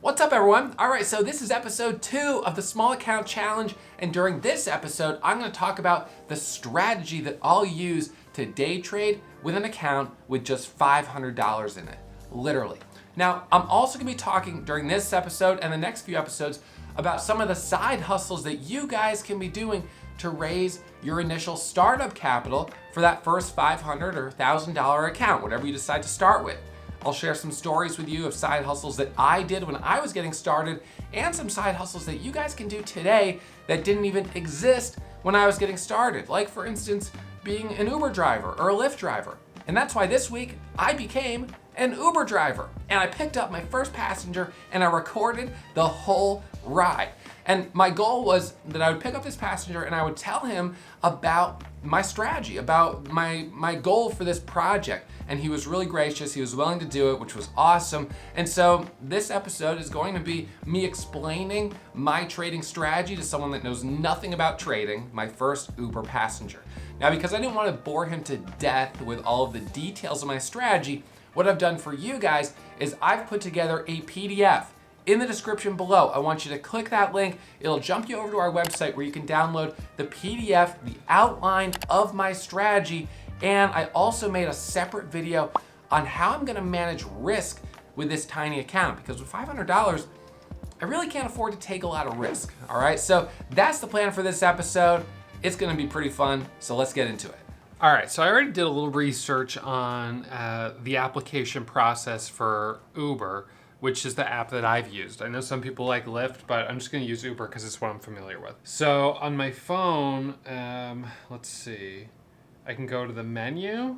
What's up, everyone? All right, so this is episode 2 of the Small Account Challenge, and during this episode, I'm going to talk about the strategy that I'll use to day trade with an account with just $500 in it, literally. Now, I'm also going to be talking during this episode and the next few episodes about some of the side hustles that you guys can be doing to raise your initial startup capital for that first $500 or $1,000 account, whatever you decide to start with. I'll share some stories with you of side hustles that I did when I was getting started and some side hustles that you guys can do today that didn't even exist when I was getting started. Like, for instance, being an Uber driver or a Lyft driver. And that's why this week I became an Uber driver. And I picked up my first passenger and I recorded the whole ride. And my goal was that I would pick up this passenger and I would tell him about my strategy, about my goal for this project. And he was really gracious. He was willing to do it, which was awesome. And so this episode is going to be me explaining my trading strategy to someone that knows nothing about trading, my first Uber passenger. Now, because I didn't want to bore him to death with all of the details of my strategy, what I've done for you guys is I've put together a PDF in the description below. I want you to click that link. It'll jump you over to our website where you can download the PDF, the outline of my strategy, and I also made a separate video on how I'm gonna manage risk with this tiny account, because with $500, I really can't afford to take a lot of risk, all right? So that's the plan for this episode. It's gonna be pretty fun, so let's get into it. All right, so I already did a little research on the application process for Uber, which is the app that I've used. I know some people like Lyft, but I'm just gonna use Uber because it's what I'm familiar with. So on my phone, let's see, I can go to the menu,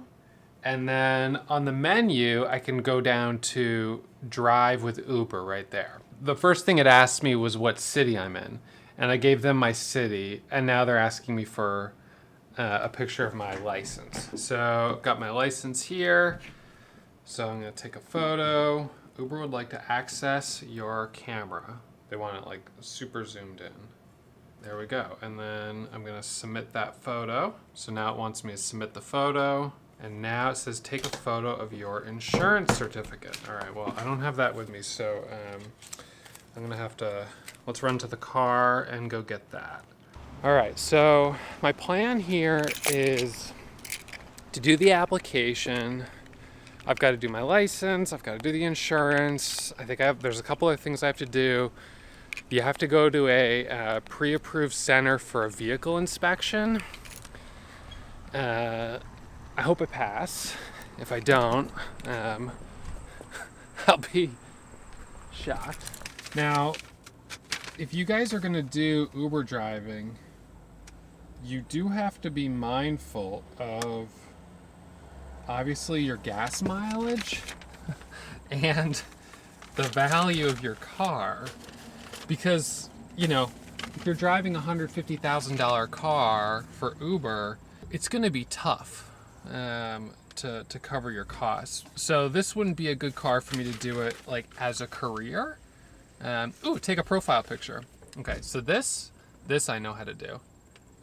and then on the menu, I can go down to Drive with Uber right there. The first thing it asked me was what city I'm in, and I gave them my city, and now they're asking me for a picture of my license. So got my license here, so I'm gonna take a photo. Uber would like to access your camera. They want it like super zoomed in. There we go. And then I'm gonna submit that photo. So now it wants me to submit the photo. And now it says take a photo of your insurance certificate. All right, well, I don't have that with me, so I'm gonna have to, let's run to the car and go get that. All right, so my plan here is to do the application. I've got to do my license, I've got to do the insurance. I think there's a couple of things I have to do. You have to go to a pre-approved center for a vehicle inspection. I hope I pass. If I don't, I'll be shocked. Now, if you guys are gonna do Uber driving, you do have to be mindful of obviously your gas mileage and the value of your car, because, you know, if you're driving a $150,000 car for Uber, it's going to be tough to cover your costs. So this wouldn't be a good car for me to do it like as a career. Take a profile picture. Okay, so this I know how to do.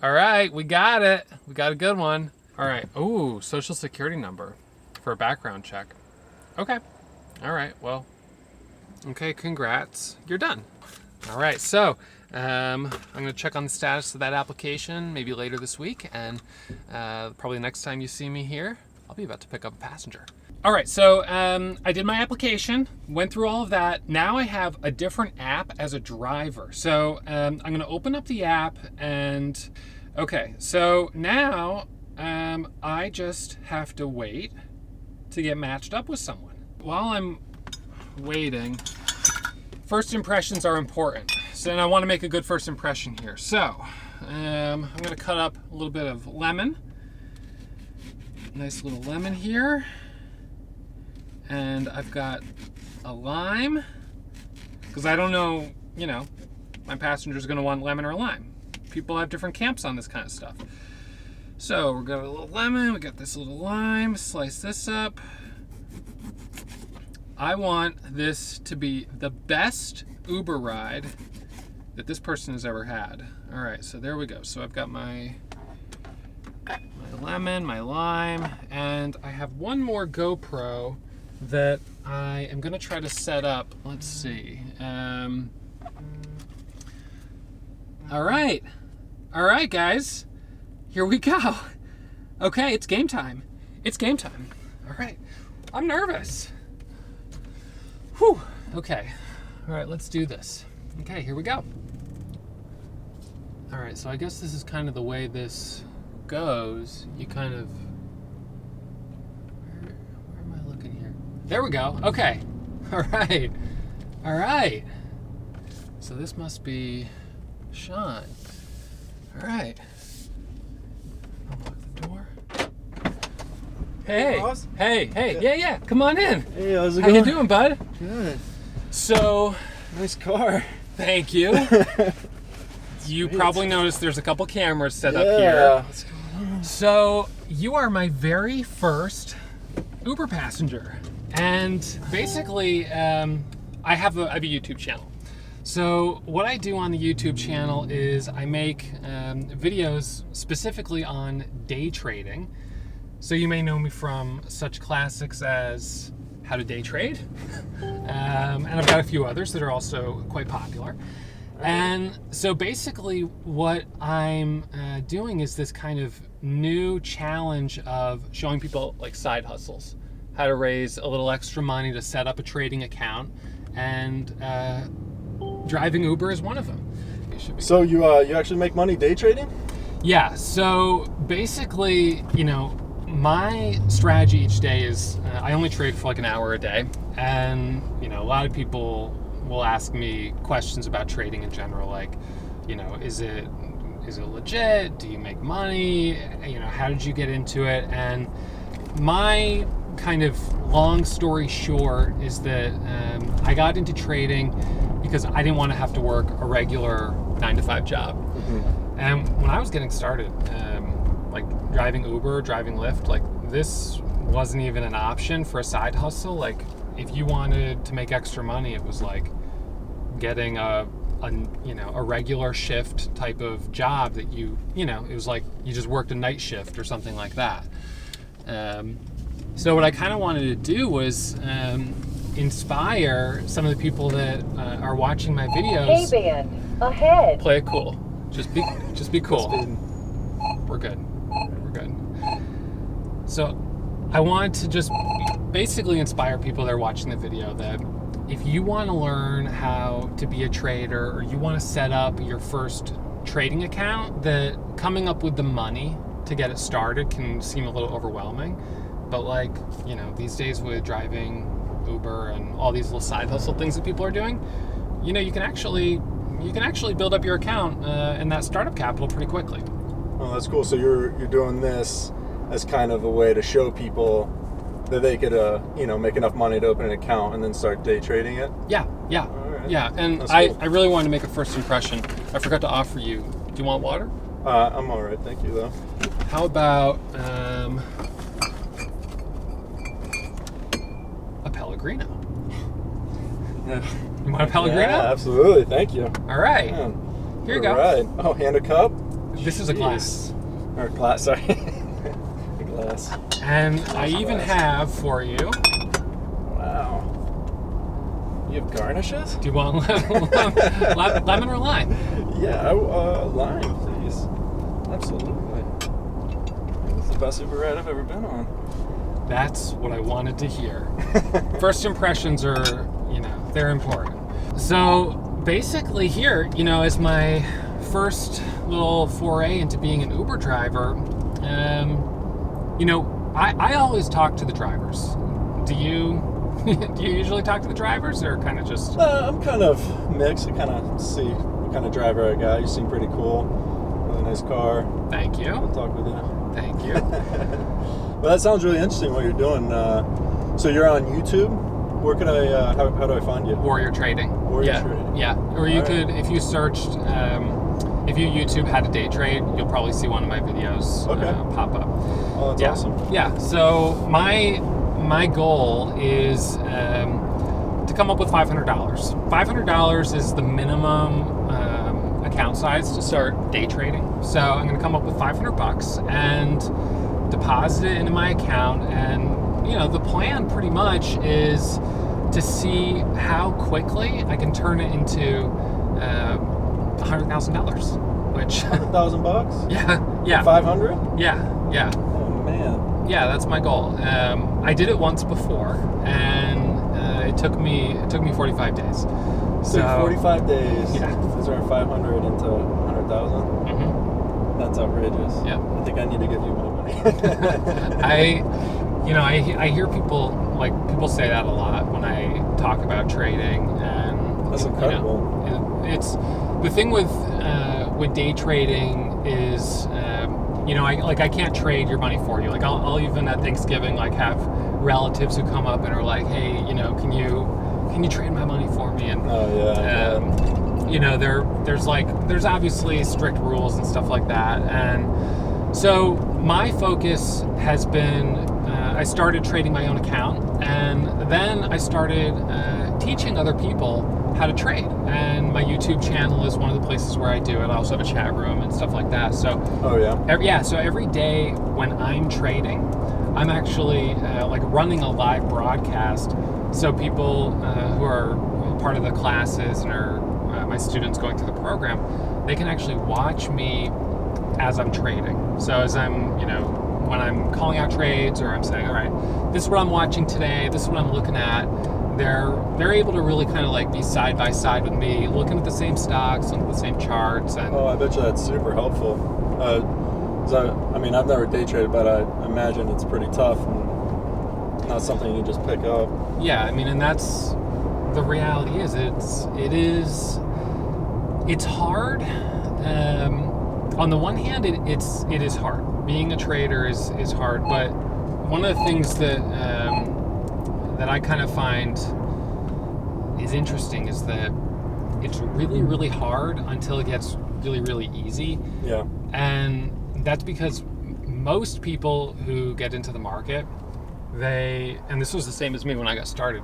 All right, we got it. We got a good one. All right. Ooh, social security number for a background check. Okay. All right. Well, okay. Congrats. You're done. All right. So I'm going to check on the status of that application maybe later this week. And probably next time you see me here, I'll be about to pick up a passenger. All right. So I did my application, went through all of that. Now I have a different app as a driver. So I'm going to open up the app and okay. So now I just have to wait to get matched up with someone. While I'm waiting, first impressions are important. So then I want to make a good first impression here. So I'm going to cut up a little bit of lemon. Nice little lemon here. And I've got a lime, because I don't know, you know, my passenger's going to want lemon or lime. People have different camps on this kind of stuff. So we've got a little lemon, we got this little lime, slice this up. I want this to be the best Uber ride that this person has ever had. All right, so there we go. So I've got my lemon, my lime, and I have one more GoPro that I am going to try to set up, let's see. All right, guys, here we go. Okay, it's game time. All right, I'm nervous. Whew, okay. All right, let's do this. Okay, here we go. All right, so I guess this is kind of the way this goes. You kind of, where am I looking here? There we go. Okay. All right. So this must be Sean. All right. Unlock the door. Hey. Boss? Hey. Yeah. Come on in. Hey, how's it How going? you doing, bud? Good. So, Nice car. thank you. You Great. probably noticed there's a couple cameras set up Yeah. here. What's going on? So, you are my very first Uber passenger. And basically, I have a YouTube channel. So what I do on the YouTube channel is I make videos specifically on day trading. So you may know me from such classics as How to Day Trade. And I've got a few others that are also quite popular. And so basically what I'm doing is this kind of new challenge of showing people like side hustles, how to raise a little extra money to set up a trading account, and driving Uber is one of them. So you actually make money day trading? Yeah, so basically, my strategy each day is I only trade for like an hour a day, and a lot of people will ask me questions about trading in general, like, is it legit? Do you make money? How did you get into it? And my kind of long story short is that I got into trading because I didn't want to have to work a regular 9-to-5 job. Mm-hmm. And when I was getting started, like driving Uber, driving Lyft, like this wasn't even an option for a side hustle. Like if you wanted to make extra money, it was like getting a regular shift type of job that it was like you just worked a night shift or something like that. So what I kind of wanted to do was inspire some of the people that are watching my videos. Hey band, ahead. Play it cool. Just be cool. We're good. So I wanted to just basically inspire people that are watching the video that if you want to learn how to be a trader, or you want to set up your first trading account, that coming up with the money to get it started can seem a little overwhelming. But like, these days with driving Uber and all these little side hustle things that people are doing, you can actually build up your account and that startup capital pretty quickly. Oh, that's cool. So you're doing this as kind of a way to show people that they could make enough money to open an account and then start day trading it? Yeah. Right. Yeah, and That's I cool. really wanted to make a first impression. I forgot to offer you. Do you want water? I'm all right, thank you, though. How about a Pellegrino? Yeah. You want a Pellegrino? Yeah, absolutely, thank you. All right. Yeah. Here you go. All right. Oh, and a cup? This is a Jeez. glass. Or glass, sorry. A glass. And I even have for you. Wow. You have garnishes? Do you want lemon or lime? Yeah, lime, please. Absolutely. That's the best Uber ride I've ever been on. That's what I wanted to hear. First impressions are, they're important. So basically here, as my first little foray into being an Uber driver, I always talk to the drivers. Do you usually talk to the drivers, or kind of just? I'm kind of mixed. I kind of see what kind of driver I got. You seem pretty cool. Really nice car. Thank you. I'll talk with you. Thank you. Well, that sounds really interesting what you're doing. So you're on YouTube. Where can I? How do I find you? Warrior Trading. Warrior yeah. Trading. Yeah. Or you All could, if you searched, if you YouTube How to Day Trade, you'll probably see one of my videos pop up. Oh, that's awesome. Yeah. So my goal is to come up with $500. $500 is the minimum account size to start day trading. So I'm going to come up with $500 and deposit it into my account, and the plan pretty much is to see how quickly I can turn it into $100,000, which $100,000? yeah, 500? yeah. Oh man. Yeah, that's my goal. I did it once before, and it took me 45 days. So 45 days. Yeah. To turn 500 into 100,000. Mm-hmm. That's outrageous. Yeah. I think I need to give you my money. I hear people say that a lot when I talk about trading, and That's incredible. It's the thing with day trading is I can't trade your money for you. Like I'll even at Thanksgiving have relatives who come up and are like, hey, can you trade my money for me? And there's obviously strict rules and stuff like that. And so my focus has been, I started trading my own account, and then I started teaching other people how to trade. And my YouTube channel is one of the places where I do it. I also have a chat room and stuff like that. So so every day when I'm trading, I'm actually running a live broadcast. So people who are part of the classes and are my students going through the program, they can actually watch me as I'm trading. So as I'm, when I'm calling out trades, or I'm saying, all right, this is what I'm watching today, this is what I'm looking at, they're able to really kind of be side by side with me, looking at the same stocks, looking at the same charts. And I bet you that's super helpful. I've never day traded, but I imagine it's pretty tough and not something you just pick up. Yeah, and that's the reality. It's hard. On the one hand, it is hard. Being a trader is hard, but one of the things that I kind of find is interesting is that it's really, really hard until it gets really, really easy. Yeah. And that's because most people who get into the market, and this was the same as me when I got started,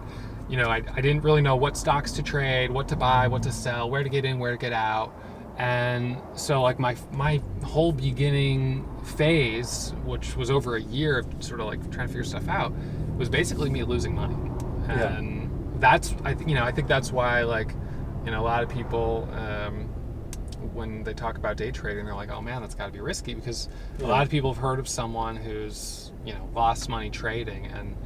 I didn't really know what stocks to trade, what to buy, what to sell, where to get in, where to get out. And so my whole beginning phase, which was over a year of sort of trying to figure stuff out, was basically me losing money. And that's, I think that's why a lot of people, when they talk about day trading, they're like, oh man, that's gotta be risky, because a lot of people have heard of someone who's, lost money trading. And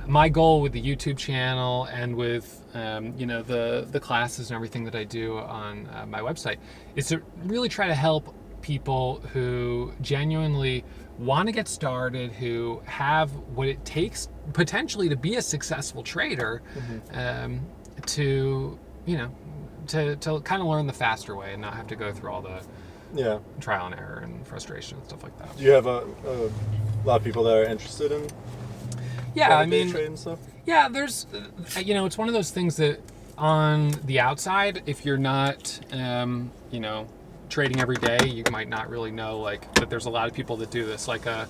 my goal with the YouTube channel and with the classes and everything that I do on my website is to really try to help people who genuinely want to get started, who have what it takes potentially to be a successful trader, to kind of learn the faster way and not have to go through all the trial and error and frustration and stuff like that. Do you have a lot of people that are interested in day trade and stuff? Yeah, there's, it's one of those things that on the outside, if you're not, trading every day, you might not really know that there's a lot of people that do this, like a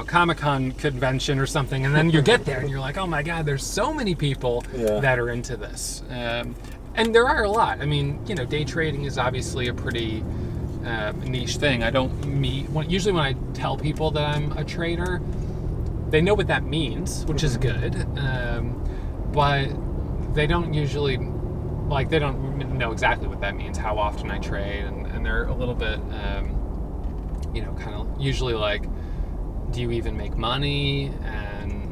Comic-Con convention or something, and then you get there and you're like, oh my God, there's so many people that are into this. And there are a lot. Day trading is obviously a pretty niche thing. I don't usually when I tell people that I'm a trader, they know what that means, which is good, but they don't usually, they don't know exactly what that means, how often I trade, and they're a little bit, kind of usually do you even make money? And,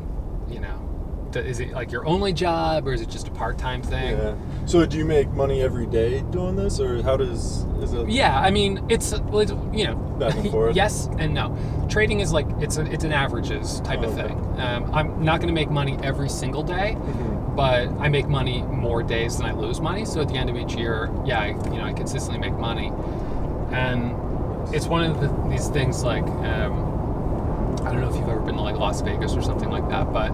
is it your only job, or is it just a part-time thing? Yeah. So do you make money every day doing this, or is it? Yeah, it's back and forth. Yes and no. Trading is it's an averages type of thing. I'm not going to make money every single day, but I make money more days than I lose money. So at the end of each year, I consistently make money, and it's one of these things I don't know if you've ever been to Las Vegas or something like that, but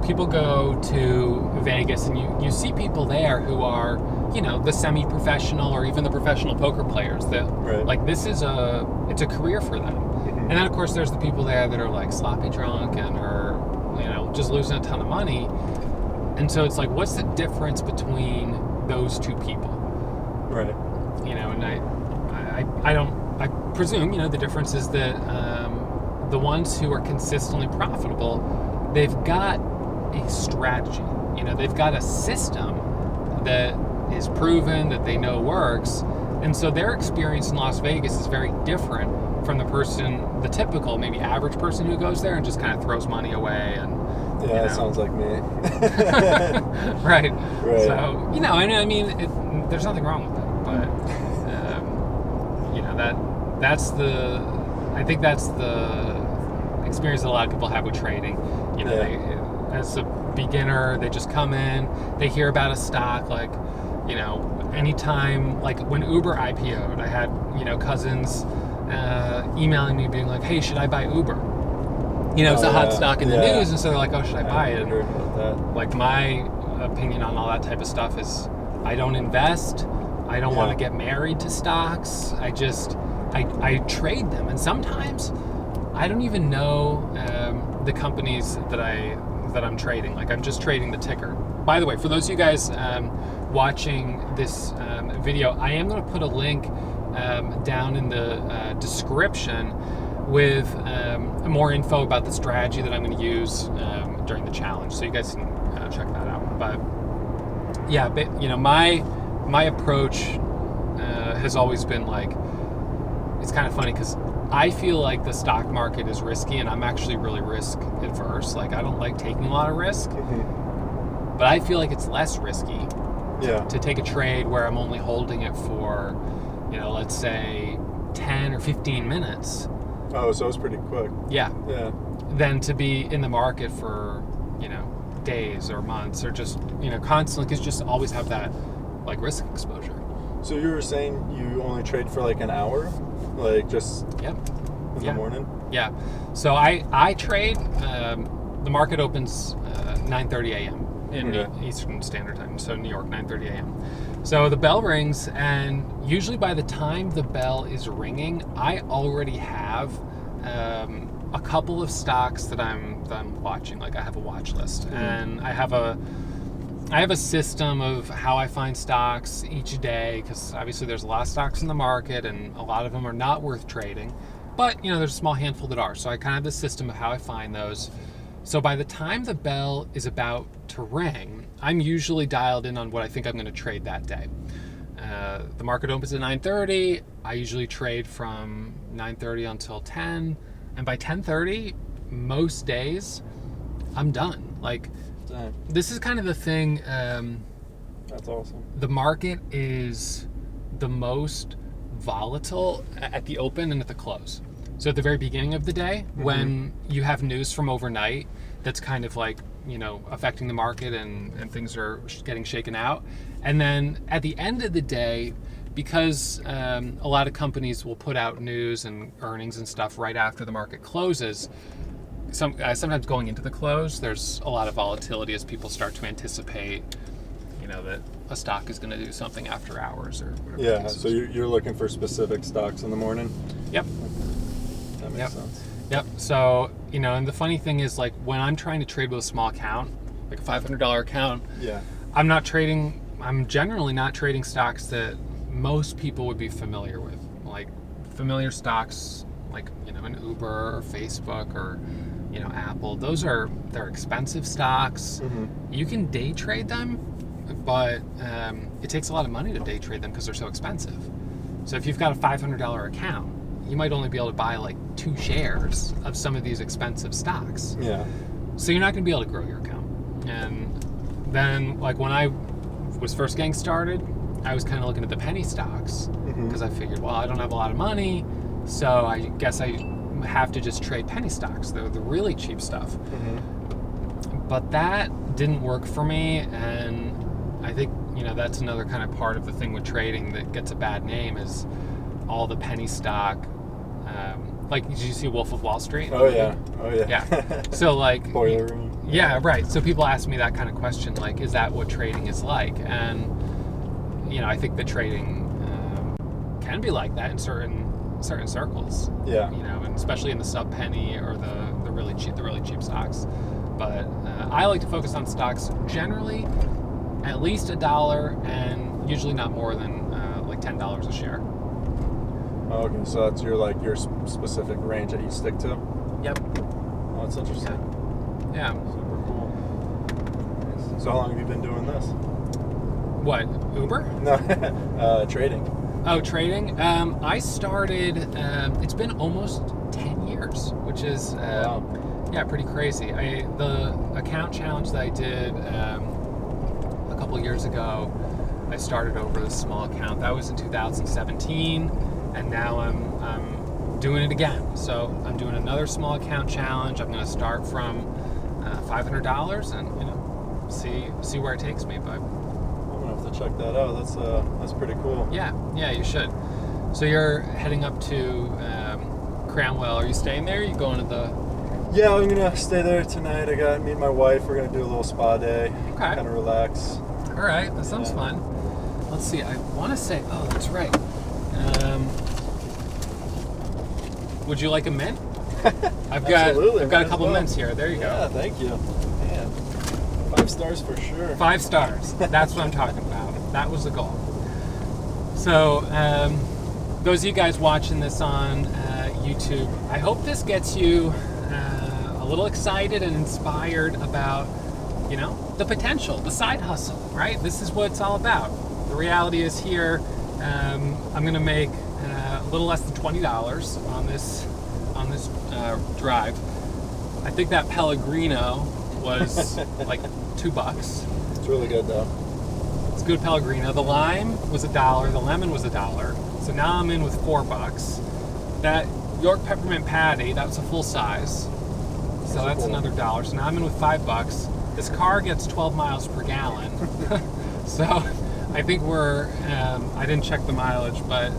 people go to Vegas and you see people there who are, the semi-professional or even the professional poker players that this is it's a career for them. And then of course there's the people there that are sloppy drunk and are, just losing a ton of money. And so it's what's the difference between those two people? Right. And I presume, the difference is that the ones who are consistently profitable, they've got a strategy. They've got a system that is proven, that they know works. And so their experience in Las Vegas is very different from the typical, maybe average person who goes there and just kind of throws money away. And that sounds like me. Right. So, there's nothing wrong with it, but I think that's the experience that a lot of people have with trading. As a beginner, they just come in, they hear about a stock, like, anytime, like when Uber IPO'd, I had, cousins emailing me being like, hey, should I buy Uber? It's a hot stock in the news, and so they're like, oh, should I buy it? Heard about that. Like, my opinion on all that type of stuff is I don't invest. I don't want to get married to stocks. I trade them, and sometimes I don't even know the companies that I'm trading. Like, I'm just trading the ticker. By the way, for those of you guys watching this video, I am going to put a link down in the description with more info about the strategy that I'm going to use during the challenge, so you guys can check that out. But yeah, my approach has always been like, it's kind of funny because I feel like the stock market is risky, and I'm actually really risk adverse. Like, I don't like taking a lot of risk, but I feel like it's less risky to take a trade where I'm only holding it for, let's say 10 or 15 minutes. Oh, so it's pretty quick. Yeah. Yeah. Than to be in the market for, days or months, or just, constantly, because you just always have that, like, risk exposure. So you were saying you only trade for like an hour? Like, just in the morning? Yeah. So I trade, the market opens 9:30 a.m. in Eastern Standard Time, so New York, 9:30 a.m. So the bell rings, and usually by the time the bell is ringing, I already have a couple of stocks that I'm watching. Like, I have a watch list, and I have a system of how I find stocks each day, because obviously there's a lot of stocks in the market, and a lot of them are not worth trading. But, there's a small handful that are. So I kind of have the system of how I find those. So by the time the bell is about to ring, I'm usually dialed in on what I think I'm going to trade that day. The market opens at 9:30. I usually trade from 9:30 until 10. And by 10:30, most days, I'm done. Like, this is kind of the thing. That's awesome. The market is the most volatile at the open and at the close. So at the very beginning of the day, when you have news from overnight that's kind of like, affecting the market and things are getting shaken out. And then at the end of the day, because a lot of companies will put out news and earnings and stuff right after the market closes, sometimes going into the close, there's a lot of volatility as people start to anticipate, that a stock is going to do something after hours or whatever. Yeah, so you're looking for specific stocks in the morning? Yep. That makes sense. Yep. So, and the funny thing is, like, when I'm trying to trade with a small account, like a $500 account, I'm generally not trading stocks that most people would be familiar with. Like, familiar stocks, like, an Uber or Facebook or, Apple. They're expensive stocks. You can day trade them, but it takes a lot of money to day trade them because they're so expensive. So if you've got a $500 account, you might only be able to buy like 2 shares of some of these expensive stocks. Yeah. So you're not going to be able to grow your account. And then, like, when I was first getting started, I was kind of looking at the penny stocks because I figured, well, I don't have a lot of money, so I guess I have to just trade penny stocks. They're the really cheap stuff. But that didn't work for me, and I think, that's another kind of part of the thing with trading that gets a bad name is all the penny stock. Like, did you see Wolf of Wall Street? Oh yeah. Yeah. So, like, Boiler room. Yeah, right. So people ask me that kind of question, like, is that what trading is like? And, I think that trading can be like that in certain circles. Yeah. And especially in the sub penny or the really cheap stocks. But I like to focus on stocks generally at least $1 and usually not more than like $10 a share. Okay, so that's your specific range that you stick to? Yep. Oh, that's interesting. Yeah. Super cool. So how long have you been doing this? What, Uber? No, trading. Oh, trading? I started, it's been almost 10 years, which is, Wow. yeah, pretty crazy. The account challenge that I did a couple of years ago, I started over the small account. That was in 2017, and now I'm doing it again. So I'm doing another small account challenge. I'm going to start from $500 and see where it takes me. But I'm gonna have to check that out. That's pretty cool. yeah, you should. So you're heading up to Cranwell. Are you staying there? Are you going to the? Yeah, I'm gonna stay there tonight. I got me and my wife. We're gonna do a little spa day. Okay. Kind of relax. All right, that sounds fun. Let's see. I want to say. Oh, that's right. Would you like a mint? I've got a couple mints here. There you go. Yeah, thank you. Man, 5 stars for sure. 5 stars. That's what I'm talking about. That was the goal. So, those of you guys watching this on YouTube, I hope this gets you a little excited and inspired about, the potential, the side hustle, right? This is what it's all about. The reality is here, I'm going to make a little less than $20 on this drive. I think that Pellegrino was like $2. It's really good though. It's good Pellegrino. The lime was $1. The lemon was $1. So now I'm in with $4. That York peppermint patty, that was a full size. So that's another $1. So now I'm in with $5. This car gets 12 miles per gallon. So I think I didn't check the mileage, but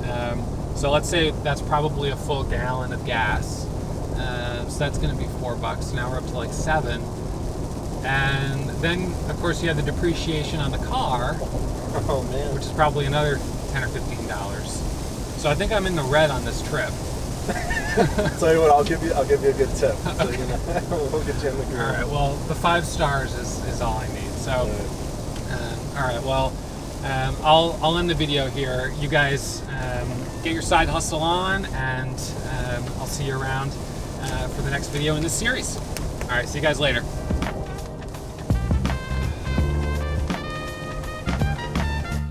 so let's say that's probably a full gallon of gas. So that's going to be $4. So now we're up to like 7. And then, of course, you have the depreciation on the car, Oh man. which is probably another $10 or $15. So I think I'm in the red on this trip. Tell you what, I'll give you a good tip. So, we'll get you in the groove. All right. Well, the 5 stars is all I need. So, all right. Well, I'll end the video here. You guys get your side hustle on, and I'll see you around for the next video in this series. All right. See you guys later.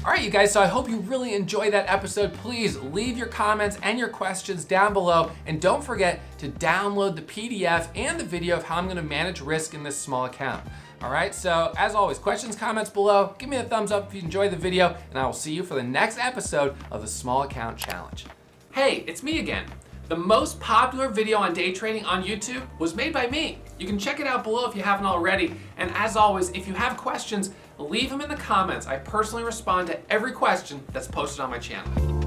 All right, you guys, so I hope you really enjoyed that episode. Please leave your comments and your questions down below, and don't forget to download the PDF and the video of how I'm gonna manage risk in this small account. All right, so as always, questions, comments below. Give me a thumbs up if you enjoyed the video, and I will see you for the next episode of the Small Account Challenge. Hey, it's me again. The most popular video on day trading on YouTube was made by me. You can check it out below if you haven't already. And as always, if you have questions, leave them in the comments. I personally respond to every question that's posted on my channel.